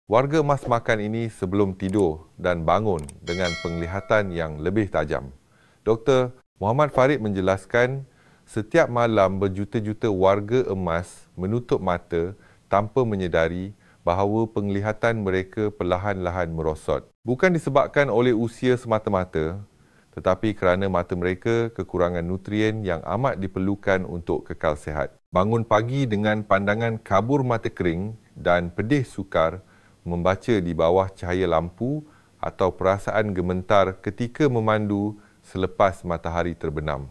Warga emas makan ini sebelum tidur dan bangun dengan penglihatan yang lebih tajam. Dr. Muhammad Farid menjelaskan, setiap malam berjuta-juta warga emas menutup mata tanpa menyedari bahawa penglihatan mereka perlahan-lahan merosot. Bukan disebabkan oleh usia semata-mata, tetapi kerana mata mereka kekurangan nutrien yang amat diperlukan untuk kekal sihat. Bangun pagi dengan pandangan kabur mata kering dan pedih sukar, membaca di bawah cahaya lampu atau perasaan gemetar ketika memandu selepas matahari terbenam.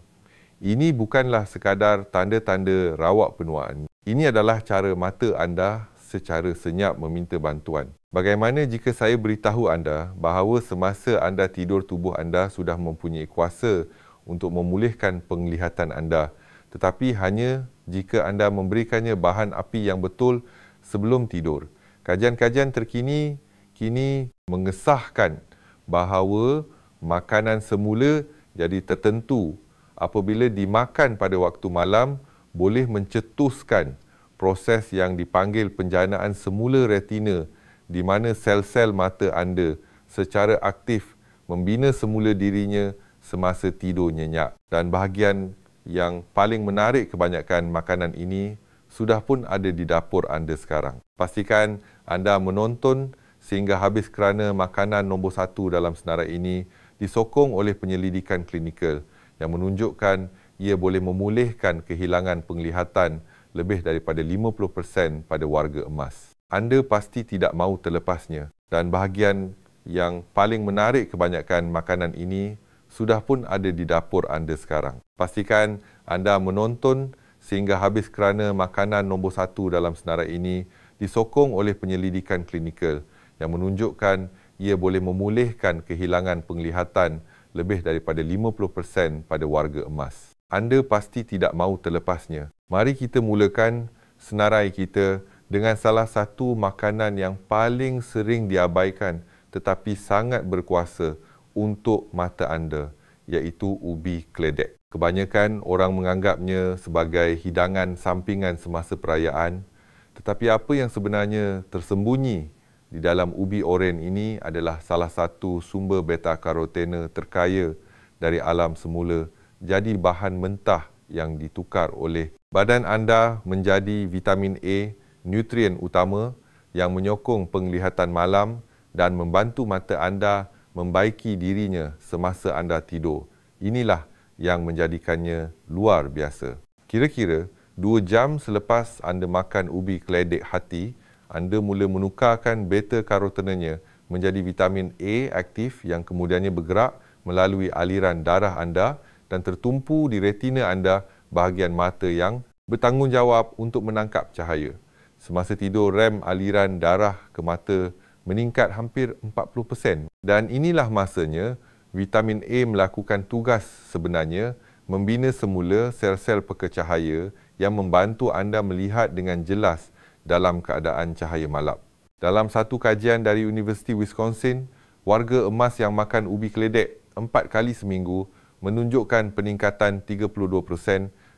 Ini bukanlah sekadar tanda-tanda rawak penuaan. Ini adalah cara mata anda secara senyap meminta bantuan. Bagaimana jika saya beritahu anda bahawa semasa anda tidur tubuh anda sudah mempunyai kuasa untuk memulihkan penglihatan anda, tetapi hanya jika anda memberikannya bahan api yang betul sebelum tidur. Kajian-kajian terkini kini mengesahkan bahawa makanan semula jadi tertentu apabila dimakan pada waktu malam boleh mencetuskan proses yang dipanggil penjanaan semula retina, di mana sel-sel mata anda secara aktif membina semula dirinya semasa tidur nyenyak. Dan bahagian yang paling menarik, kebanyakan makanan ini sudah pun ada di dapur anda sekarang. Pastikan anda menonton sehingga habis kerana makanan nombor 1 dalam senarai ini disokong oleh penyelidikan klinikal yang menunjukkan ia boleh memulihkan kehilangan penglihatan lebih daripada 50% pada warga emas. Anda pasti tidak mahu terlepasnya. Dan bahagian yang paling menarik, kebanyakan makanan ini sudah pun ada di dapur anda sekarang. Pastikan anda menonton sehingga habis kerana makanan nombor 1 dalam senarai ini disokong oleh penyelidikan klinikal yang menunjukkan ia boleh memulihkan kehilangan penglihatan lebih daripada 50% pada warga emas. Anda pasti tidak mahu terlepasnya. Mari kita mulakan senarai kita dengan salah satu makanan yang paling sering diabaikan tetapi sangat berkuasa untuk mata anda, iaitu ubi keledek. Kebanyakan orang menganggapnya sebagai hidangan sampingan semasa perayaan, tetapi apa yang sebenarnya tersembunyi di dalam ubi oren ini adalah salah satu sumber beta-karotene terkaya dari alam semula, jadi bahan mentah yang ditukar oleh badan anda menjadi vitamin A, nutrien utama yang menyokong penglihatan malam dan membantu mata anda membaiki dirinya semasa anda tidur. Inilah yang menjadikannya luar biasa. Kira-kira 2 jam selepas anda makan ubi keledek hati, anda mula menukarkan beta-karotenenya menjadi vitamin A aktif yang kemudiannya bergerak melalui aliran darah anda dan tertumpu di retina anda, bahagian mata yang bertanggungjawab untuk menangkap cahaya. Semasa tidur, rem aliran darah ke mata meningkat hampir 40%. Dan inilah masanya vitamin A melakukan tugas sebenarnya membina semula sel-sel peka cahaya yang membantu anda melihat dengan jelas dalam keadaan cahaya malap. Dalam satu kajian dari Universiti Wisconsin, warga emas yang makan ubi keledek 4 kali seminggu menunjukkan peningkatan 32%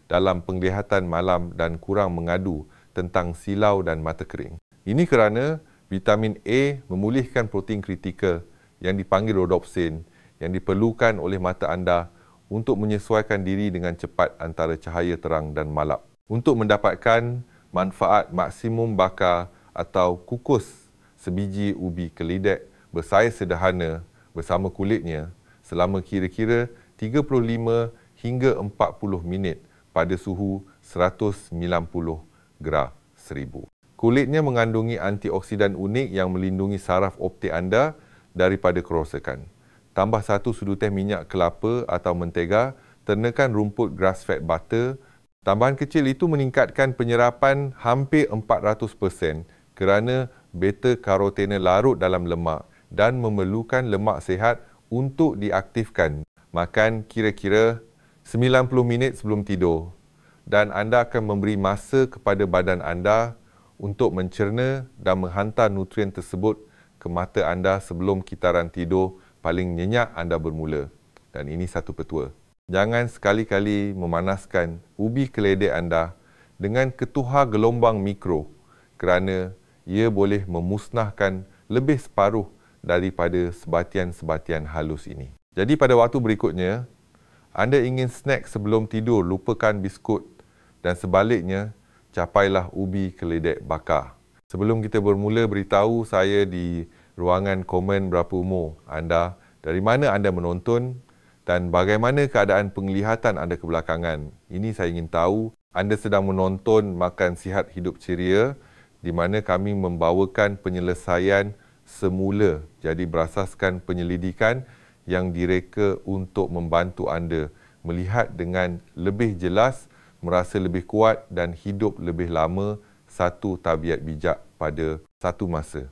dalam penglihatan malam dan kurang mengadu tentang silau dan mata kering. Ini kerana vitamin A memulihkan protein kritikal yang dipanggil rhodopsin yang diperlukan oleh mata anda untuk menyesuaikan diri dengan cepat antara cahaya terang dan malap. Untuk mendapatkan manfaat maksimum bakar atau kukus sebiji ubi keledek bersaiz sederhana bersama kulitnya selama kira-kira 35 hingga 40 minit pada suhu 190 graf 1000. Kulitnya mengandungi antioksidan unik yang melindungi saraf optik anda daripada kerosakan. Tambah 1 sudu teh minyak kelapa atau mentega, ternakan rumput grass-fed butter. Tambahan kecil itu meningkatkan penyerapan hampir 400% kerana beta-karotene larut dalam lemak dan memerlukan lemak sihat untuk diaktifkan. Makan kira-kira 90 minit sebelum tidur dan anda akan memberi masa kepada badan anda untuk mencerna dan menghantar nutrien tersebut ke mata anda sebelum kitaran tidur paling nyenyak anda bermula. Dan ini satu petua. Jangan sekali-kali memanaskan ubi keledek anda dengan ketuhar gelombang mikro kerana ia boleh memusnahkan lebih separuh daripada sebatian-sebatian halus ini. Jadi pada waktu berikutnya, anda ingin snack sebelum tidur, lupakan biskut, dan sebaliknya, capailah ubi keledek bakar. Sebelum kita bermula, beritahu saya di ruangan komen berapa umur anda, dari mana anda menonton dan bagaimana keadaan penglihatan anda kebelakangan. Ini saya ingin tahu. Anda sedang menonton Makan Sihat Hidup Ceria, di mana kami membawakan penyelesaian semula. Jadi berasaskan penyelidikan yang direka untuk membantu anda melihat dengan lebih jelas, merasa lebih kuat dan hidup lebih lama satu tabiat bijak pada satu masa.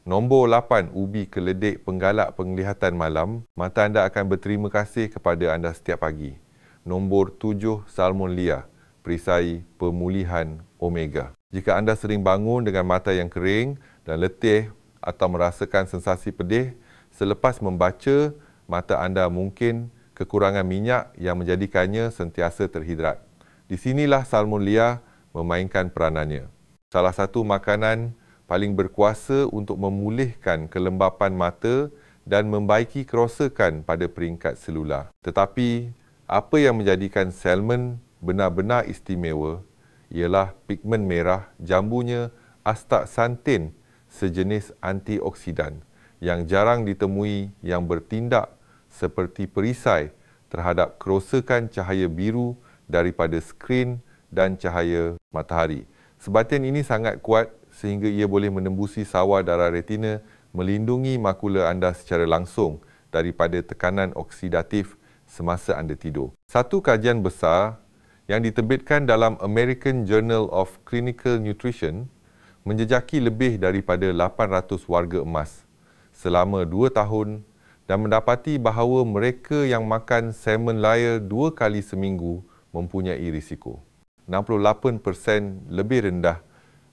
Nombor 8, ubi keledek penggalak penglihatan malam. Mata anda akan berterima kasih kepada anda setiap pagi. Nombor 7, salmonella, perisai pemulihan omega. Jika anda sering bangun dengan mata yang kering dan letih atau merasakan sensasi pedih, selepas membaca, mata anda mungkin kekurangan minyak yang menjadikannya sentiasa terhidrat. Di sinilah salmonella memainkan peranannya. Salah satu makanan paling berkuasa untuk memulihkan kelembapan mata dan membaiki kerosakan pada peringkat selular. Tetapi, apa yang menjadikan salmon benar-benar istimewa ialah pigmen merah jambunya astaxanthin, sejenis antioksidan yang jarang ditemui yang bertindak seperti perisai terhadap kerosakan cahaya biru daripada skrin dan cahaya matahari. Sebatian ini sangat kuat sehingga ia boleh menembusi sawar darah retina, melindungi makula anda secara langsung daripada tekanan oksidatif semasa anda tidur. Satu kajian besar yang diterbitkan dalam American Journal of Clinical Nutrition menjejaki lebih daripada 800 warga emas selama 2 tahun dan mendapati bahawa mereka yang makan salmon layer 2 kali seminggu mempunyai risiko 68% lebih rendah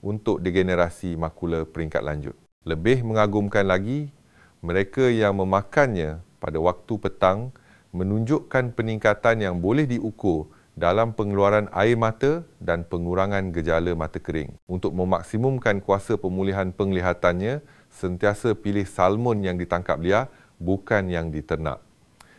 untuk degenerasi makula peringkat lanjut. Lebih mengagumkan lagi, mereka yang memakannya pada waktu petang menunjukkan peningkatan yang boleh diukur dalam pengeluaran air mata dan pengurangan gejala mata kering. Untuk memaksimumkan kuasa pemulihan penglihatannya, sentiasa pilih salmon yang ditangkap liar, bukan yang diternak.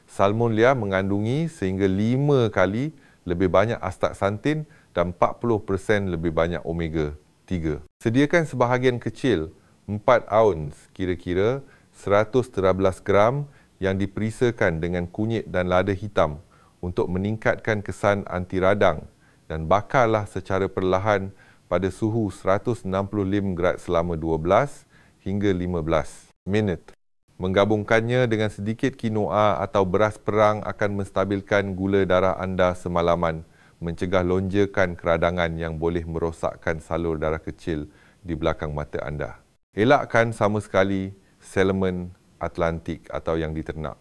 Salmon liar mengandungi sehingga 5 kali lebih banyak astaxanthin dan 40% lebih banyak omega 3. Sediakan sebahagian kecil, 4 ounce, kira-kira 113 gram yang diperisakan dengan kunyit dan lada hitam untuk meningkatkan kesan anti radang dan bakarlah secara perlahan pada suhu 165 grad selama 12 hingga 15 minit. Menggabungkannya dengan sedikit quinoa atau beras perang akan menstabilkan gula darah anda semalaman, mencegah lonjakan keradangan yang boleh merosakkan salur darah kecil di belakang mata anda. Elakkan sama sekali salmon Atlantik atau yang diternak.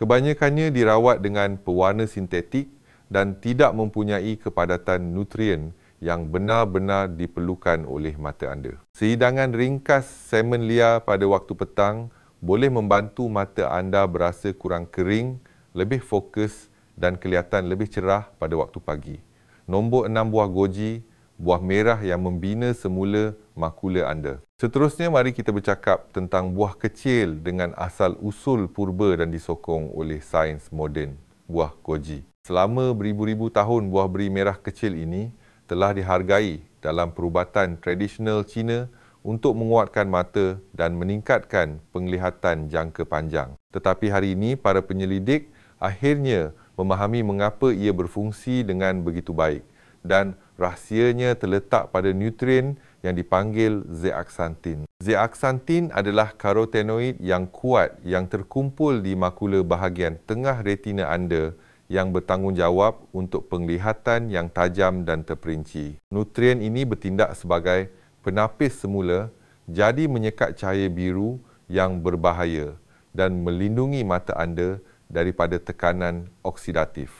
Kebanyakannya dirawat dengan pewarna sintetik dan tidak mempunyai kepadatan nutrien yang benar-benar diperlukan oleh mata anda. Sehidangan ringkas salmon liar pada waktu petang boleh membantu mata anda berasa kurang kering, lebih fokus dan kelihatan lebih cerah pada waktu pagi. Nombor 6, buah goji, buah merah yang membina semula makula anda. Seterusnya, mari kita bercakap tentang buah kecil dengan asal-usul purba dan disokong oleh sains moden, buah goji. Selama beribu-ribu tahun, buah beri merah kecil ini telah dihargai dalam perubatan tradisional Cina untuk menguatkan mata dan meningkatkan penglihatan jangka panjang. Tetapi hari ini, para penyelidik akhirnya memahami mengapa ia berfungsi dengan begitu baik dan rahsianya terletak pada nutrien yang dipanggil zeaxanthin. Zeaxanthin adalah karotenoid yang kuat yang terkumpul di makula bahagian tengah retina anda yang bertanggungjawab untuk penglihatan yang tajam dan terperinci. Nutrien ini bertindak sebagai penapis semula, jadi menyekat cahaya biru yang berbahaya dan melindungi mata anda daripada tekanan oksidatif.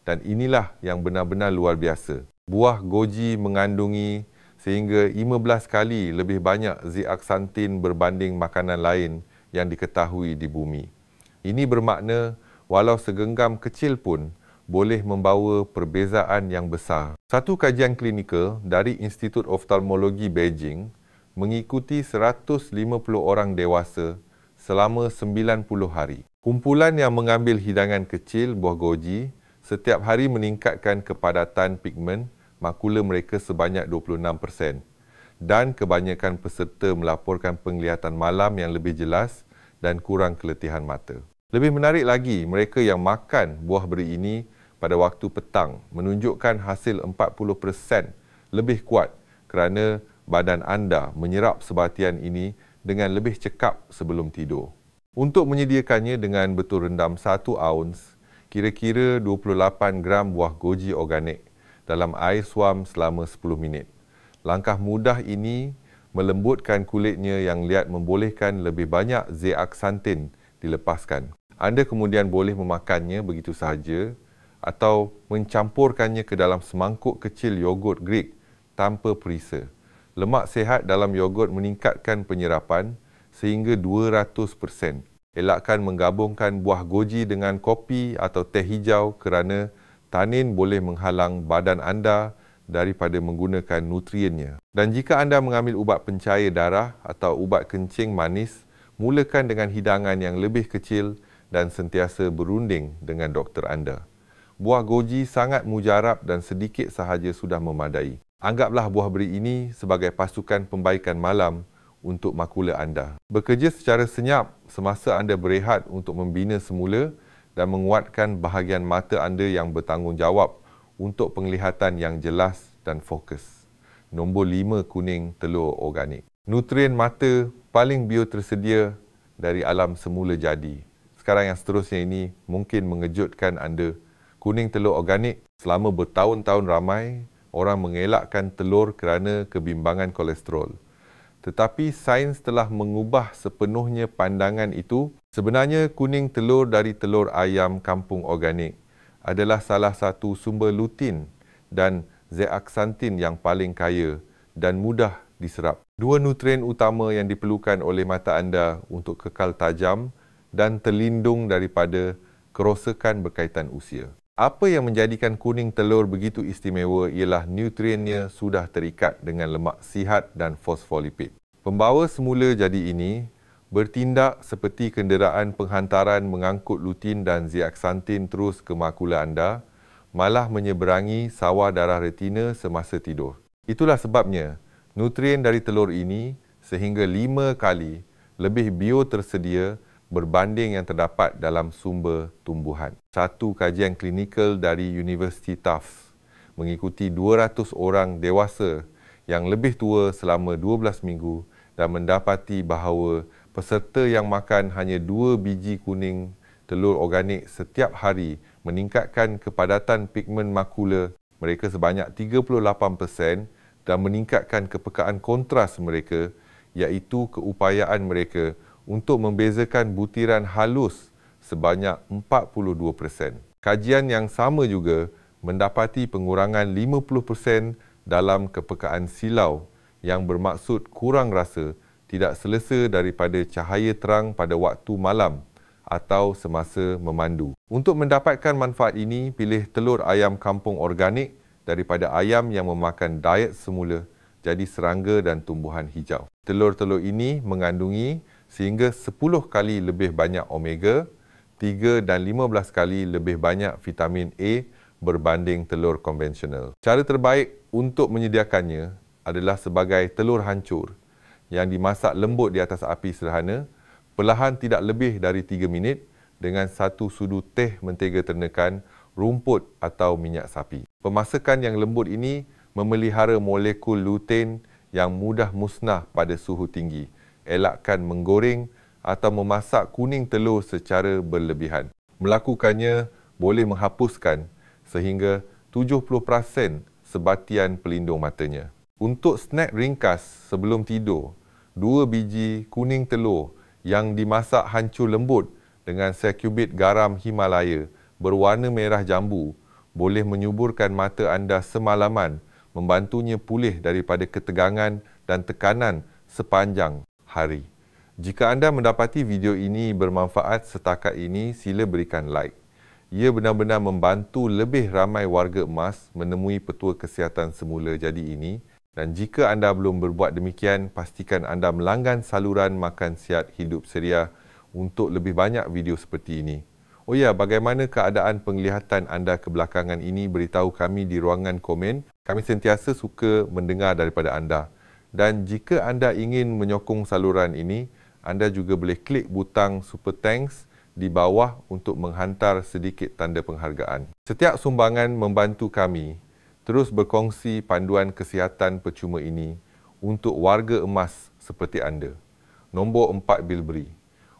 Dan inilah yang benar-benar luar biasa. Buah goji mengandungi sehingga 15 kali lebih banyak zeaxanthin berbanding makanan lain yang diketahui di bumi. Ini bermakna walau segenggam kecil pun boleh membawa perbezaan yang besar. Satu kajian klinikal dari Institut Oftalmologi Beijing mengikuti 150 orang dewasa selama 90 hari. Kumpulan yang mengambil hidangan kecil buah goji setiap hari meningkatkan kepadatan pigmen makula mereka sebanyak 26% dan kebanyakan peserta melaporkan penglihatan malam yang lebih jelas dan kurang keletihan mata. Lebih menarik lagi, mereka yang makan buah beri ini pada waktu petang menunjukkan hasil 40% lebih kuat kerana badan anda menyerap sebatian ini dengan lebih cekap sebelum tidur. Untuk menyediakannya dengan betul rendam 1 auns, kira-kira 28 gram buah goji organik dalam air suam selama 10 minit. Langkah mudah ini melembutkan kulitnya yang liat membolehkan lebih banyak zeaxanthin dilepaskan. Anda kemudian boleh memakannya begitu sahaja atau mencampurkannya ke dalam semangkuk kecil yogurt Greek tanpa perisa. Lemak sihat dalam yogurt meningkatkan penyerapan sehingga 200%. Elakkan menggabungkan buah goji dengan kopi atau teh hijau kerana tanin boleh menghalang badan anda daripada menggunakan nutriennya. Dan jika anda mengambil ubat pencair darah atau ubat kencing manis, mulakan dengan hidangan yang lebih kecil dan sentiasa berunding dengan doktor anda. Buah goji sangat mujarab dan sedikit sahaja sudah memadai. Anggaplah buah beri ini sebagai pasukan pembaikan malam untuk makula anda. Bekerja secara senyap semasa anda berehat untuk membina semula dan menguatkan bahagian mata anda yang bertanggungjawab untuk penglihatan yang jelas dan fokus. Nombor 5 kuning telur organik. Nutrien mata paling biotersedia dari alam semula jadi. Sekarang yang seterusnya ini mungkin mengejutkan anda. Kuning telur organik, selama bertahun-tahun ramai orang mengelakkan telur kerana kebimbangan kolesterol. Tetapi sains telah mengubah sepenuhnya pandangan itu. Sebenarnya kuning telur dari telur ayam kampung organik adalah salah satu sumber lutein dan zeaxanthin yang paling kaya dan mudah diserap. Dua nutrien utama yang diperlukan oleh mata anda untuk kekal tajam dan terlindung daripada kerosakan berkaitan usia. Apa yang menjadikan kuning telur begitu istimewa ialah nutriennya sudah terikat dengan lemak sihat dan fosfolipid. Pembawa semula jadi ini bertindak seperti kenderaan penghantaran mengangkut lutein dan zeaxanthin terus ke makula anda, malah menyeberangi sawah darah retina semasa tidur. Itulah sebabnya nutrien dari telur ini sehingga 5 kali lebih biotersedia berbanding yang terdapat dalam sumber tumbuhan. Satu kajian klinikal dari University Tufts mengikuti 200 orang dewasa yang lebih tua selama 12 minggu dan mendapati bahawa peserta yang makan hanya 2 biji kuning telur organik setiap hari meningkatkan kepadatan pigmen makula mereka sebanyak 38% dan meningkatkan kepekaan kontras mereka, iaitu keupayaan mereka untuk membezakan butiran halus sebanyak 42%. Kajian yang sama juga mendapati pengurangan 50% dalam kepekaan silau yang bermaksud kurang rasa tidak selesa daripada cahaya terang pada waktu malam atau semasa memandu. Untuk mendapatkan manfaat ini, pilih telur ayam kampung organik daripada ayam yang memakan diet semula jadi serangga dan tumbuhan hijau. Telur-telur ini mengandungi sehingga 10 kali lebih banyak omega, 3 dan 15 kali lebih banyak vitamin A berbanding telur konvensional. Cara terbaik untuk menyediakannya adalah sebagai telur hancur yang dimasak lembut di atas api sederhana, perlahan tidak lebih dari 3 minit dengan 1 sudu teh mentega ternekan, rumput atau minyak sapi. Pemasakan yang lembut ini memelihara molekul lutein yang mudah musnah pada suhu tinggi. Elakkan menggoreng atau memasak kuning telur secara berlebihan. Melakukannya boleh menghapuskan sehingga 70% sebatian pelindung matanya. Untuk snack ringkas sebelum tidur, 2 biji kuning telur yang dimasak hancur lembut dengan sekubit garam Himalaya berwarna merah jambu boleh menyuburkan mata anda semalaman, membantunya pulih daripada ketegangan dan tekanan sepanjang hari. Jika anda mendapati video ini bermanfaat setakat ini, sila berikan like. Ia benar-benar membantu lebih ramai warga emas menemui petua kesihatan semula jadi ini Dan jika anda belum berbuat demikian, pastikan anda melanggan saluran Makan Sihat Hidup Ceria untuk lebih banyak video seperti ini. Oh ya, bagaimana keadaan penglihatan anda kebelakangan ini? Beritahu kami di ruangan komen. Kami sentiasa suka mendengar daripada anda. Dan jika anda ingin menyokong saluran ini, anda juga boleh klik butang Super Thanks di bawah untuk menghantar sedikit tanda penghargaan. Setiap sumbangan membantu kami terus berkongsi panduan kesihatan percuma ini untuk warga emas seperti anda. Nombor 4 bilberi.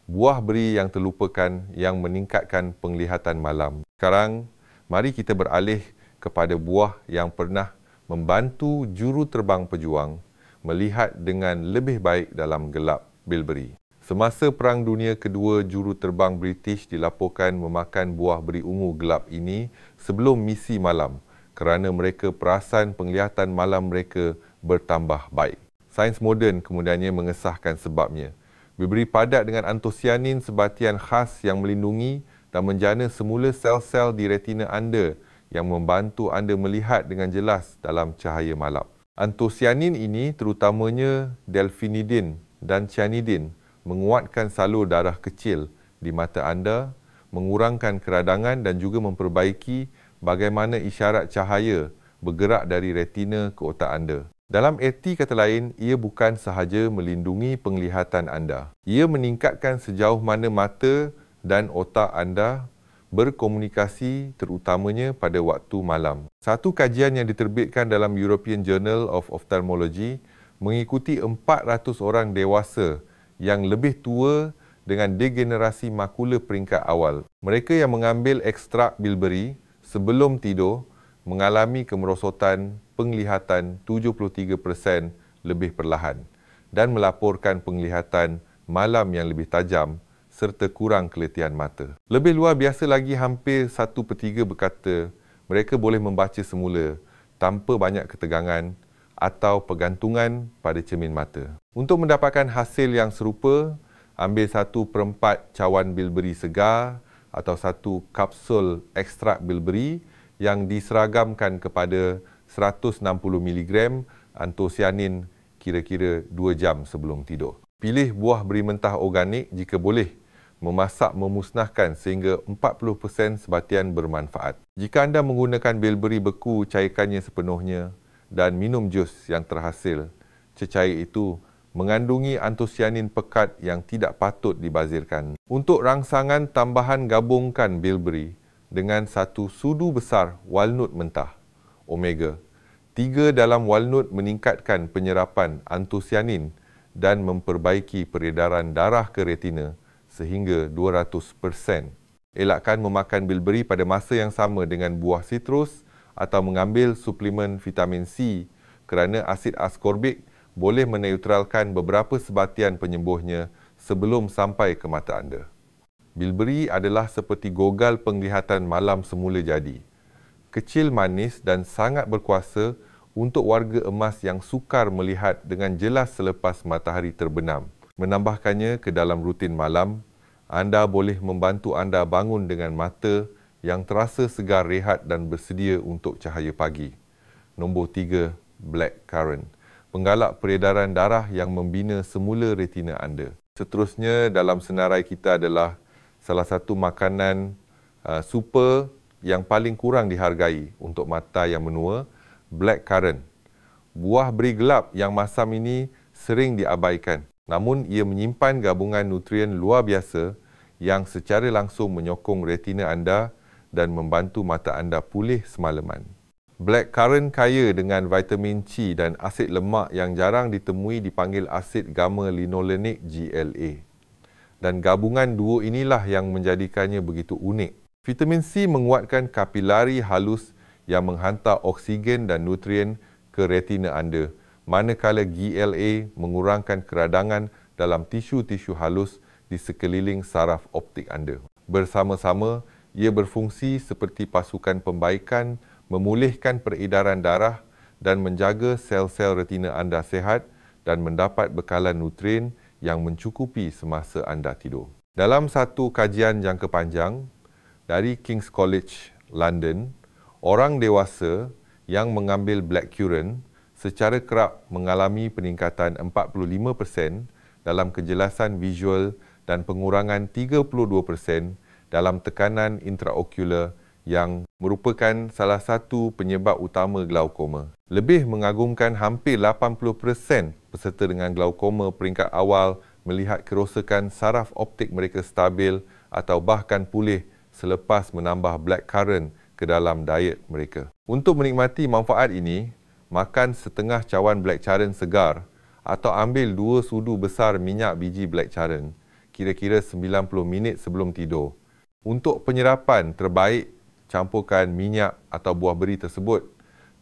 Buah beri yang terlupakan yang meningkatkan penglihatan malam. Sekarang, mari kita beralih kepada buah yang pernah membantu juruterbang pejuang melihat dengan lebih baik dalam gelap bilberi. Semasa Perang Dunia Kedua, juruterbang British dilaporkan memakan buah beri ungu gelap ini sebelum misi malam kerana mereka perasan penglihatan malam mereka bertambah baik. Sains moden kemudiannya mengesahkan sebabnya. Bilberi padat dengan antosianin sebatian khas yang melindungi dan menjana semula sel-sel di retina anda yang membantu anda melihat dengan jelas dalam cahaya malam. Antosianin ini terutamanya delfinidin dan cyanidin menguatkan salur darah kecil di mata anda, mengurangkan keradangan dan juga memperbaiki bagaimana isyarat cahaya bergerak dari retina ke otak anda. Dalam erti kata lain, ia bukan sahaja melindungi penglihatan anda. Ia meningkatkan sejauh mana mata dan otak anda berkomunikasi terutamanya pada waktu malam. Satu kajian yang diterbitkan dalam European Journal of Ophthalmology mengikuti 400 orang dewasa yang lebih tua dengan degenerasi makula peringkat awal. Mereka yang mengambil ekstrak bilberi sebelum tidur mengalami kemerosotan penglihatan 73% lebih perlahan dan melaporkan penglihatan malam yang lebih tajam serta kurang keletihan mata. Lebih luar biasa lagi, hampir 1/3 berkata mereka boleh membaca semula tanpa banyak ketegangan atau pergantungan pada cermin mata. Untuk mendapatkan hasil yang serupa, ambil 1/4 cawan bilberi segar atau 1 kapsul ekstrak bilberi yang diseragamkan kepada 160 mg antosianin kira-kira 2 jam sebelum tidur. Pilih buah beri mentah organik jika boleh. Memasak memusnahkan sehingga 40% sebatian bermanfaat. Jika anda menggunakan bilberi beku, cairkannya sepenuhnya dan minum jus yang terhasil. Cecair itu mengandungi antosianin pekat yang tidak patut dibazirkan. Untuk rangsangan tambahan, gabungkan bilberi dengan 1 sudu besar walnut mentah. Omega 3 dalam walnut meningkatkan penyerapan antosianin dan memperbaiki peredaran darah ke retina sehingga 200%. Elakkan memakan bilberi pada masa yang sama dengan buah sitrus atau mengambil suplemen vitamin C kerana asid askorbik boleh meneutralkan beberapa sebatian penyembuhnya sebelum sampai ke mata anda. Bilberi adalah seperti gogal penglihatan malam semula jadi. Kecil, manis dan sangat berkuasa untuk warga emas yang sukar melihat dengan jelas selepas matahari terbenam. Menambahkannya ke dalam rutin malam, anda boleh membantu anda bangun dengan mata yang terasa segar, rehat dan bersedia untuk cahaya pagi. Nombor 3, blackcurrant. Penggalak peredaran darah yang membina semula retina anda. Seterusnya dalam senarai kita adalah salah satu makanan super yang paling kurang dihargai untuk mata yang menua, blackcurrant. Buah beri gelap yang masam ini sering diabaikan. Namun ia menyimpan gabungan nutrien luar biasa yang secara langsung menyokong retina anda dan membantu mata anda pulih semalaman. Blackcurrant kaya dengan vitamin C dan asid lemak yang jarang ditemui dipanggil asid gamma-linolenic GLA. Dan gabungan dua inilah yang menjadikannya begitu unik. Vitamin C menguatkan kapilari halus yang menghantar oksigen dan nutrien ke retina anda, manakala GLA mengurangkan keradangan dalam tisu-tisu halus di sekeliling saraf optik anda. Bersama-sama, ia berfungsi seperti pasukan pembaikan, memulihkan peredaran darah dan menjaga sel-sel retina anda sihat dan mendapat bekalan nutrien yang mencukupi semasa anda tidur. Dalam satu kajian jangka panjang dari King's College London, orang dewasa yang mengambil blackcurrant secara kerap mengalami peningkatan 45% dalam kejelasan visual dan pengurangan 32% dalam tekanan intraokular yang merupakan salah satu penyebab utama glaukoma. Lebih mengagumkan, hampir 80% peserta dengan glaukoma peringkat awal melihat kerosakan saraf optik mereka stabil atau bahkan pulih selepas menambah blackcurrant ke dalam diet mereka. Untuk menikmati manfaat ini, makan setengah cawan blackcurrant segar atau ambil 2 sudu besar minyak biji blackcurrant kira-kira 90 minit sebelum tidur. Untuk penyerapan terbaik, campurkan minyak atau buah beri tersebut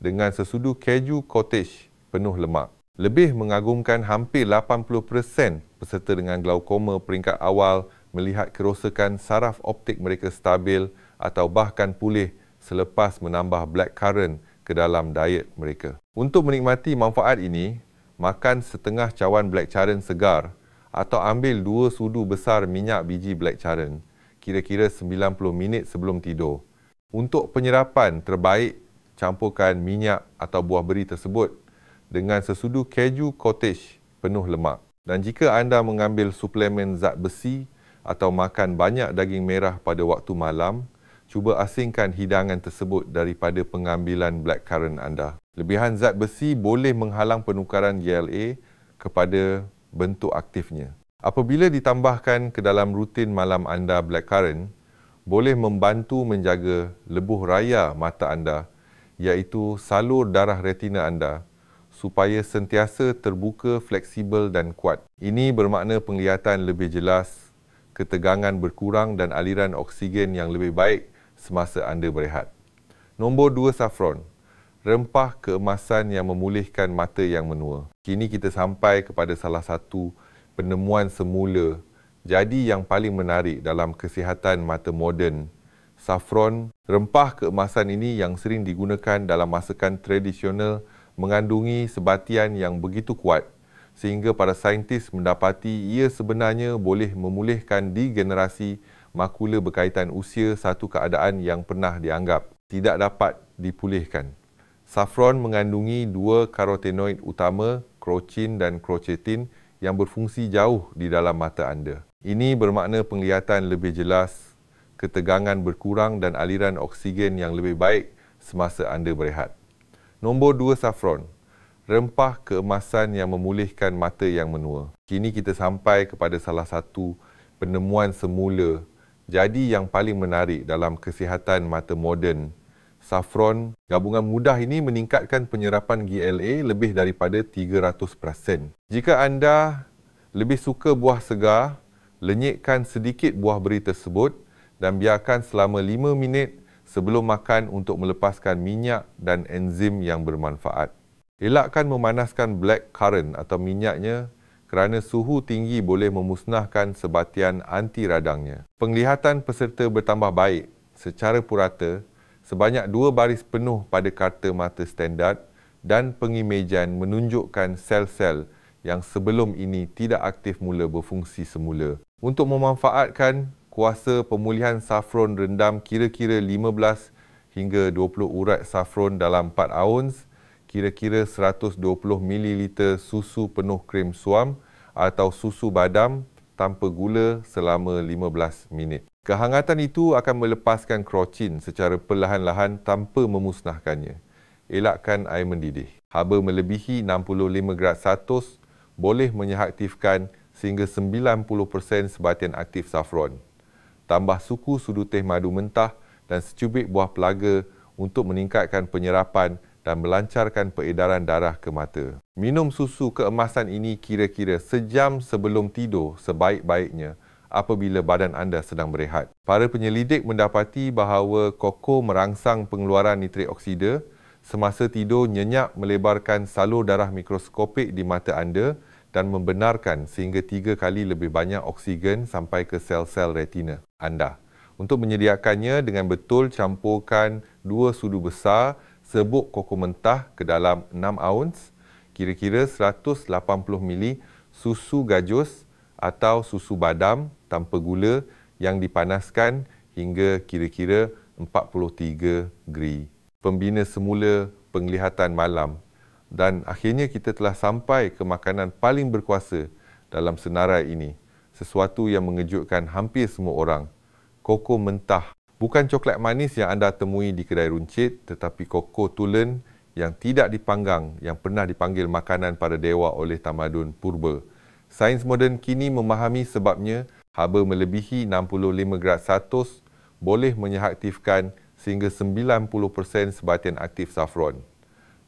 dengan sesudu keju cottage penuh lemak. Lebih mengagumkan, hampir 80% peserta dengan glaukoma peringkat awal melihat kerosakan saraf optik mereka stabil atau bahkan pulih selepas menambah blackcurrant ke dalam diet mereka. Untuk menikmati manfaat ini, makan setengah cawan blackcurrant segar atau ambil 2 sudu besar minyak biji blackcurrant kira-kira 90 minit sebelum tidur. Untuk penyerapan terbaik, campurkan minyak atau buah beri tersebut dengan sesudu keju cottage penuh lemak. Dan jika anda mengambil suplemen zat besi atau makan banyak daging merah pada waktu malam, cuba asingkan hidangan tersebut daripada pengambilan blackcurrant anda. Lebihan zat besi boleh menghalang penukaran GLA kepada bentuk aktifnya. Apabila ditambahkan ke dalam rutin malam anda blackcurrant, boleh membantu menjaga lebuh raya mata anda, iaitu salur darah retina anda, supaya sentiasa terbuka, fleksibel dan kuat. Ini bermakna penglihatan lebih jelas, ketegangan berkurang dan aliran oksigen yang lebih baik semasa anda berehat. Nombor 2, saffron. Rempah keemasan yang memulihkan mata yang menua. Kini kita sampai kepada salah satu penemuan semula jadi yang paling menarik dalam kesihatan mata moden. Saffron, rempah keemasan ini yang sering digunakan dalam masakan tradisional, mengandungi sebatian yang begitu kuat sehingga para saintis mendapati ia sebenarnya boleh memulihkan degenerasi makula berkaitan usia, satu keadaan yang pernah dianggap tidak dapat dipulihkan. Saffron mengandungi 2 karotenoid utama, crocin dan crocetin, yang berfungsi jauh di dalam mata anda. Ini bermakna penglihatan lebih jelas, ketegangan berkurang dan aliran oksigen yang lebih baik semasa anda berehat. Nombor 2, saffron. Rempah keemasan yang memulihkan mata yang menua. Kini kita sampai kepada salah satu penemuan semula jadi yang paling menarik dalam kesihatan mata moden. Saffron, gabungan mudah ini meningkatkan penyerapan GLA lebih daripada 300%. Jika anda lebih suka buah segar, lenyitkan sedikit buah beri tersebut dan biarkan selama 5 minit sebelum makan untuk melepaskan minyak dan enzim yang bermanfaat. Elakkan memanaskan blackcurrant atau minyaknya kerana suhu tinggi boleh memusnahkan sebatian anti radangnya. Penglihatan peserta bertambah baik secara purata sebanyak 2 baris penuh pada karta mata standard dan pengimejan menunjukkan sel-sel yang sebelum ini tidak aktif mula berfungsi semula. Untuk memanfaatkan kuasa pemulihan saffron, rendam kira-kira 15 hingga 20 urat saffron dalam 4 auns, kira-kira 120 ml susu penuh krem suam atau susu badam tanpa gula selama 15 minit. Kehangatan itu akan melepaskan crocin secara perlahan-lahan tanpa memusnahkannya. Elakkan air mendidih. Haba melebihi 65 grad Celsius boleh menyeaktifkan sehingga 90% sebatian aktif saffron. Tambah suku sudu teh madu mentah dan secubit buah pelaga untuk meningkatkan penyerapan dan melancarkan peredaran darah ke mata. Minum susu keemasan ini kira-kira sejam sebelum tidur sebaik-baiknya apabila badan anda sedang berehat. Para penyelidik mendapati bahawa koko merangsang pengeluaran nitrik oksida semasa tidur, nyenyak melebarkan salur darah mikroskopik di mata anda dan membenarkan sehingga 3 kali lebih banyak oksigen sampai ke sel-sel retina anda. Untuk menyediakannya dengan betul, campurkan 2 sudu besar serbuk koko mentah ke dalam 6 auns, kira-kira 180 ml susu gajus atau susu badam tanpa gula yang dipanaskan hingga kira-kira 43 degree. Pembina semula penglihatan malam, Dan akhirnya kita telah sampai ke makanan paling berkuasa dalam senarai ini. Sesuatu yang mengejutkan hampir semua orang. Koko mentah. Bukan coklat manis yang anda temui di kedai runcit, tetapi koko tulen yang tidak dipanggang, yang pernah dipanggil makanan para dewa oleh tamadun purba. Sains moden kini memahami sebabnya haba melebihi 65 grad Celsius boleh menyahaktifkan sehingga 90% sebatian aktif safron.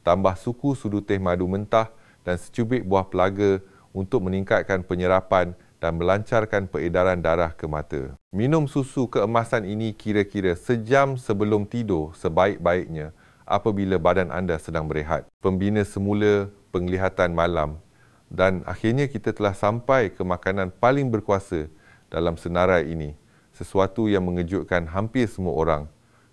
Tambah suku sudu teh madu mentah dan secubit buah pelaga untuk meningkatkan penyerapan dan melancarkan peredaran darah ke mata. Minum susu keemasan ini kira-kira sejam sebelum tidur sebaik-baiknya apabila badan anda sedang berehat. Pembina semula penglihatan malam. Dan akhirnya kita telah sampai ke makanan paling berkuasa dalam senarai ini. Sesuatu yang mengejutkan hampir semua orang.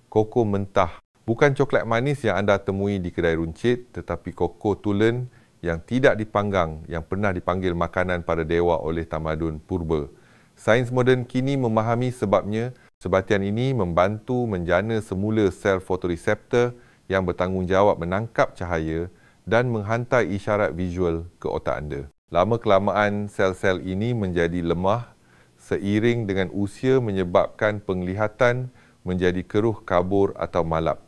Koko mentah. Bukan coklat manis yang anda temui di kedai runcit, tetapi koko tulen yang tidak dipanggang, yang pernah dipanggil makanan para dewa oleh tamadun purba. Sains moden kini memahami sebabnya. Sebatian ini membantu menjana semula sel fotoreseptor yang bertanggungjawab menangkap cahaya dan menghantar isyarat visual ke otak anda. Lama-kelamaan, sel-sel ini menjadi lemah seiring dengan usia menyebabkan penglihatan menjadi keruh kabur atau malap.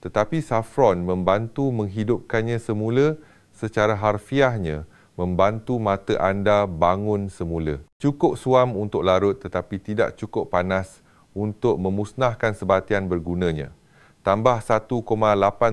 Tetapi safron membantu menghidupkannya semula secara harfiahnya, membantu mata anda bangun semula. Cukup suam untuk larut tetapi tidak cukup panas untuk memusnahkan sebatian bergunanya. Tambah 1,8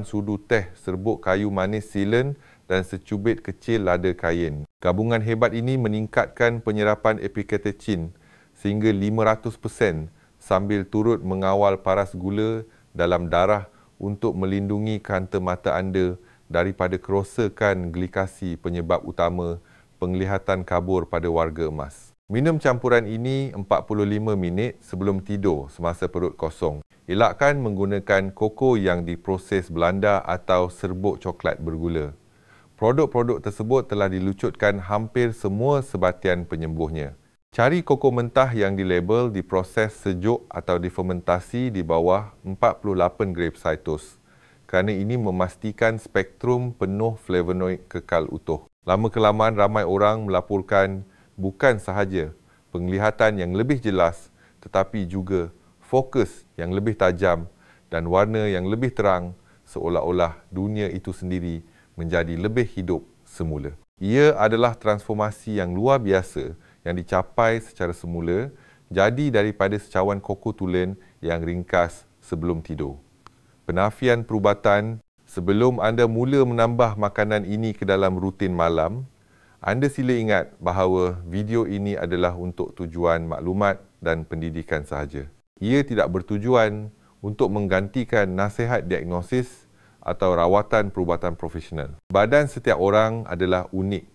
sudu teh serbuk kayu manis silen dan secubit kecil lada kain. Gabungan hebat ini meningkatkan penyerapan epikatechin sehingga 500% sambil turut mengawal paras gula dalam darah untuk melindungi kanta mata anda daripada kerosakan glikasi penyebab utama penglihatan kabur pada warga emas. Minum campuran ini 45 minit sebelum tidur semasa perut kosong. Elakkan menggunakan koko yang diproses Belanda atau serbuk coklat bergula. Produk-produk tersebut telah dilucutkan hampir semua sebatian penyembuhnya. Cari koko mentah yang dilabel diproses sejuk atau difermentasi di bawah 48 grade Celsius. Kerana ini memastikan spektrum penuh flavonoid kekal utuh. Lama-kelamaan ramai orang melaporkan bukan sahaja penglihatan yang lebih jelas tetapi juga fokus yang lebih tajam dan warna yang lebih terang seolah-olah dunia itu sendiri menjadi lebih hidup semula. Ia adalah transformasi yang luar biasa yang dicapai secara semula jadi daripada secawan koko tulen yang ringkas sebelum tidur. Penafian perubatan, sebelum anda mula menambah makanan ini ke dalam rutin malam, anda sila ingat bahawa video ini adalah untuk tujuan maklumat dan pendidikan sahaja. Ia tidak bertujuan untuk menggantikan nasihat diagnosis atau rawatan perubatan profesional. Badan setiap orang adalah unik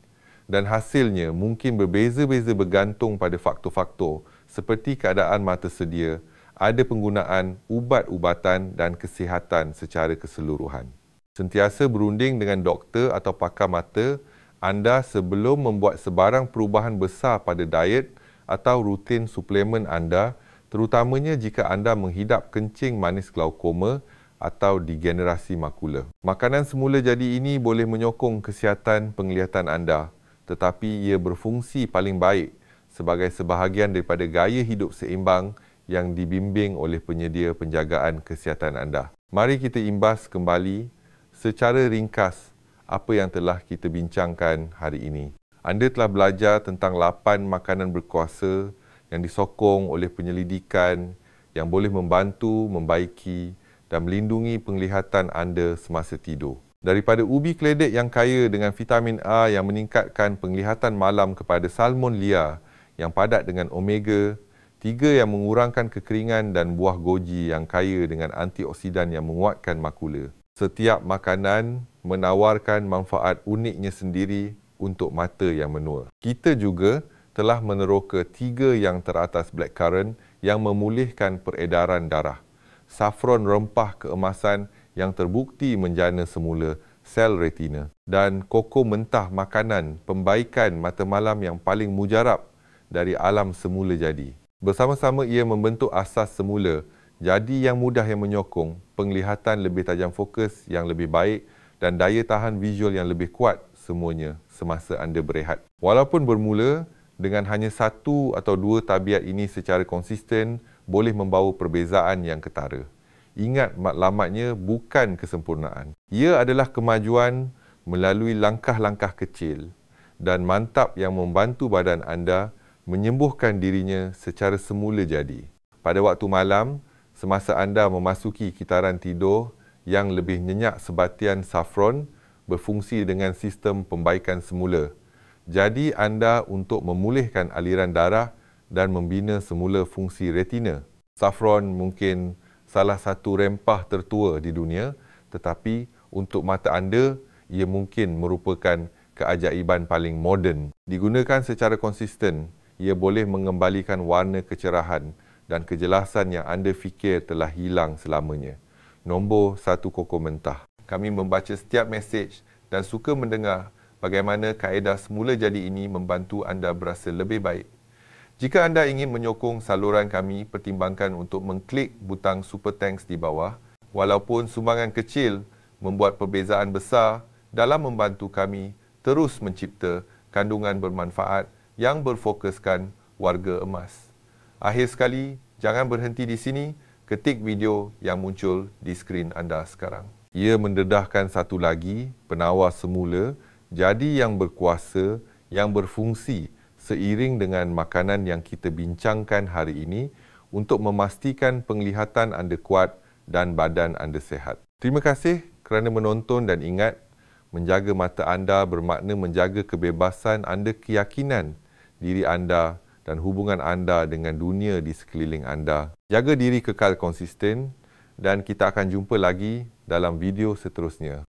dan hasilnya mungkin berbeza-beza bergantung pada faktor-faktor seperti keadaan mata sedia, ada penggunaan ubat-ubatan dan kesihatan secara keseluruhan. Sentiasa berunding dengan doktor atau pakar mata anda sebelum membuat sebarang perubahan besar pada diet atau rutin suplemen anda, terutamanya jika anda menghidap kencing manis glaukoma atau degenerasi makula. Makanan semula jadi ini boleh menyokong kesihatan penglihatan anda, tetapi ia berfungsi paling baik sebagai sebahagian daripada gaya hidup seimbang yang dibimbing oleh penyedia penjagaan kesihatan anda. Mari kita imbas kembali secara ringkas apa yang telah kita bincangkan hari ini. Anda telah belajar tentang 8 makanan berkuasa yang disokong oleh penyelidikan yang boleh membantu, membaiki dan melindungi penglihatan anda semasa tidur. Daripada ubi keledek yang kaya dengan vitamin A yang meningkatkan penglihatan malam kepada salmon liar yang padat dengan omega, 3 yang mengurangkan kekeringan dan buah goji yang kaya dengan antioksidan yang menguatkan makula. Setiap makanan menawarkan manfaat uniknya sendiri untuk mata yang menua. Kita juga telah meneroka 3 yang teratas blackcurrant yang memulihkan peredaran darah. Safron rempah keemasan yang terbukti menjana semula sel retina. Dan koko mentah makanan pembaikan mata malam yang paling mujarab dari alam semula jadi. Bersama-sama ia membentuk asas semula jadi yang mudah yang menyokong penglihatan lebih tajam fokus yang lebih baik dan daya tahan visual yang lebih kuat semuanya semasa anda berehat. Walaupun bermula dengan hanya satu atau dua tabiat ini secara konsisten boleh membawa perbezaan yang ketara. Ingat, matlamatnya bukan kesempurnaan. Ia adalah kemajuan melalui langkah-langkah kecil dan mantap yang membantu badan anda menyembuhkan dirinya secara semula jadi. Pada waktu malam, semasa anda memasuki kitaran tidur yang lebih nyenyak, sebatian safron berfungsi dengan sistem pembaikan semula. Jadi anda untuk memulihkan aliran darah dan membina semula fungsi retina. Safron mungkin salah satu rempah tertua di dunia, tetapi untuk mata anda, ia mungkin merupakan keajaiban paling moden. Digunakan secara konsisten, ia boleh mengembalikan warna kecerahan dan kejelasan yang anda fikir telah hilang selamanya. Nombor 1 Koko Mentah. Kami membaca setiap mesej dan suka mendengar bagaimana kaedah semula jadi ini membantu anda berasa lebih baik. Jika anda ingin menyokong saluran kami, pertimbangkan untuk mengklik butang Super Thanks di bawah. Walaupun sumbangan kecil membuat perbezaan besar dalam membantu kami terus mencipta kandungan bermanfaat yang berfokuskan warga emas. Akhir sekali, jangan berhenti di sini, ketik video yang muncul di skrin anda sekarang. Ia mendedahkan satu lagi, penawar semula, jadi yang berkuasa, yang berfungsi seiring dengan makanan yang kita bincangkan hari ini untuk memastikan penglihatan anda kuat dan badan anda sihat. Terima kasih kerana menonton dan ingat, menjaga mata anda bermakna menjaga kebebasan anda, keyakinan diri anda dan hubungan anda dengan dunia di sekeliling anda. Jaga diri kekal konsisten dan kita akan jumpa lagi dalam video seterusnya.